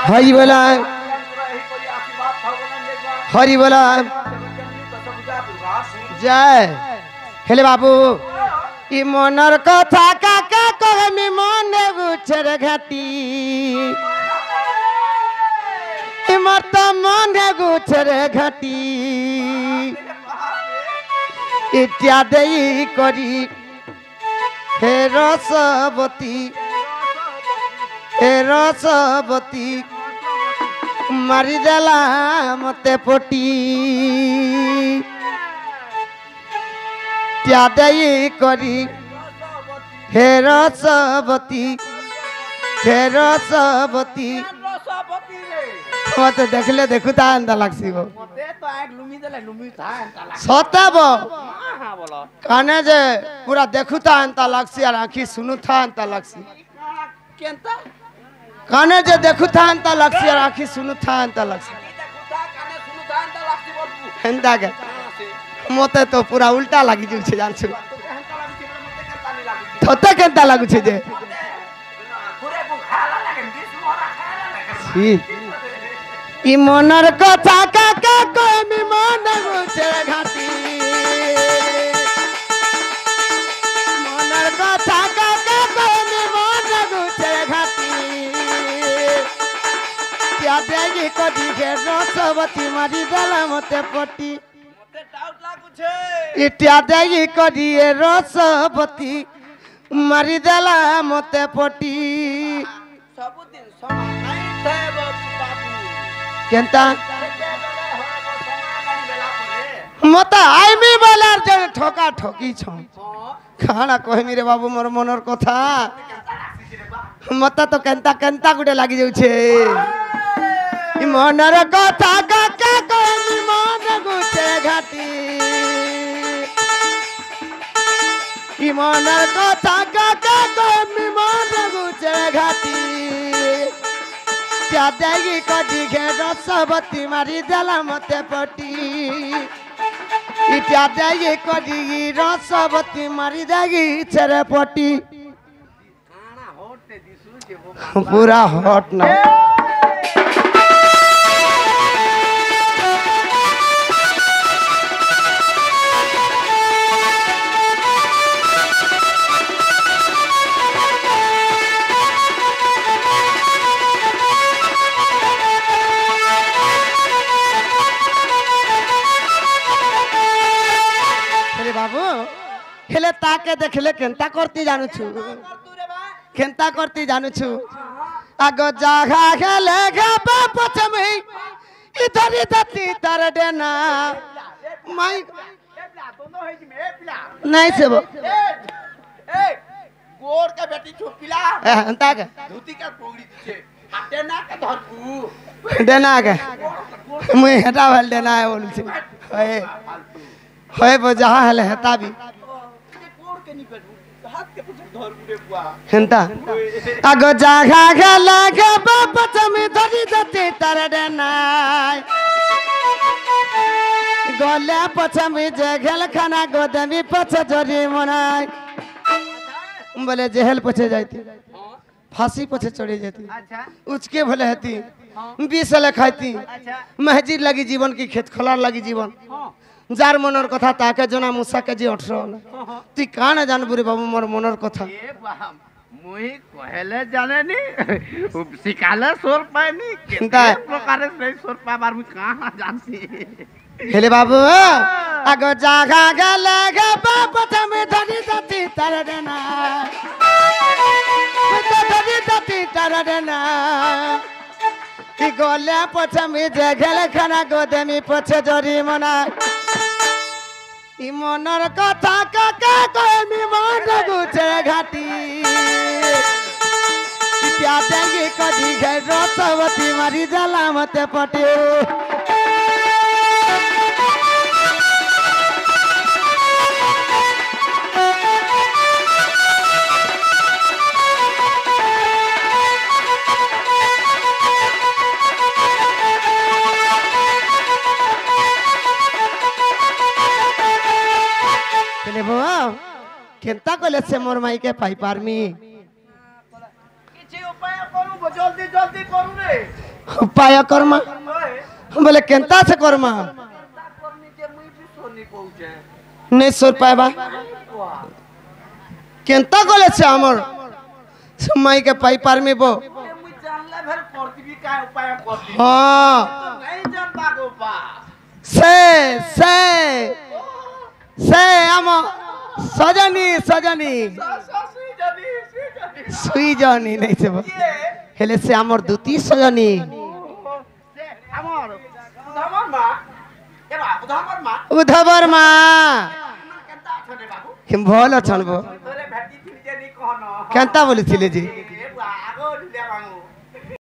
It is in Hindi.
हरि बोला हरि बोला जय हेले बाबू ई मनर कथा काका कहमी मने गुछर घाटी मत मने गुछर घाटी इत्यादि करी हे रसवती मारिदेला मते पटी त्यादई करी हे रसवती मत देखले देखुता एंता लागसी गो सताब काने जे पूरा देखुता एंता लागसी और आँखी सुनुता एंता लागसी काने जे देखुता एंता लागसी और आँखी सुनुता एंता लागसी एंता के मते तो पूरा उल्टा लागी जु छे जान छु तोते केंता लागु छे जे ई मनर कथा काका कहमी मन गुछे घाटी मनर कथा काका कहमी मन गुछे घाटी क्या देगी कदी के रसवती मारी देला मते पटी इत्या देगी कदी रसवती मारी देला मते पटी सबुदिन समान नहीं थे बाबू केंता मत आइमी बोलार जन ठोका ठोकी छ खाना कहमी रे बाबू मोर मनर कथा मत तो केंता केंता गुडे लागी जाउ छे ई मनर कथा काका कहमी मन गुछे घाटी ई मनर कथा काका कहमी मन गुछे घाटी त्यागी कदी घे रसवती मारी देला मते पटी त्यागी कदी रसवती मारी देगी चेरे पटी पूरा हट ना बाबू हेले ताके देखले केंता करती जानू छु केंता करती जानू छु आगो जागा खेले गाबा पछमे इधर दती तर देना माई नहीं से वो ए गोर का बेटी छोपिला अंता के धोती का पोगड़ी दिछे हाथे ना के धरबू देना के मुई हेटा वाल देना है बोल छी होय बो जहां हले हेता भी गोर के नि बेटू हाथ के पीछे धरबू रे बुआ हेंता आगो जागा खेले गाबा पछमे धरी दती तर देना गोले पछमे जे घेल खाना गोदमी पछ जोरी मनाई बोले जेहल पछे जाती फांसी पछे चढ़ी जाती अच्छा उचके भले हती 20 साल खाती महजिद लगी जीवन की खेत खलार लगी जीवन जार मनर कथा ताके जना मुसा के जी 18 ती कान जानबू रे बाबू मोर मनर कथा ए बाबा मुई कहले जाने नी सिकाले सोर पानी केंता प्रकारे नहीं सोर पाबार मुई कहां जानती हेले बाबू आगो जागा गले गे बाप तमे धनी दती तर देना तो धनी दती तर देना कि गोले पछमे जे घेल खाना गोदमी पछे जोरी मना ई मनर कथा काका कहमी मन गुछे घाटी क्या देगी कदी घे रसवती मारी देला मते पटी केंता कले से मोर माई के पाई पारमी किछि उपाय करू जल्दी जल्दी करू रे उपाय कर्मा बोले केंता से कर्मा करनी जे मुई भी सोनी कहूचे नहीं सोर पाएबा केंता गले से हमर माई के पाई पार में बो मुई जानले भेल करती भी काय उपाय करती हाँ नहीं जान बागो पा से हम सजनी सजनी सुई जानी नहीं से हेले से हमर दुती सजनी उधबर माँ भल छन बो केंता बोली जी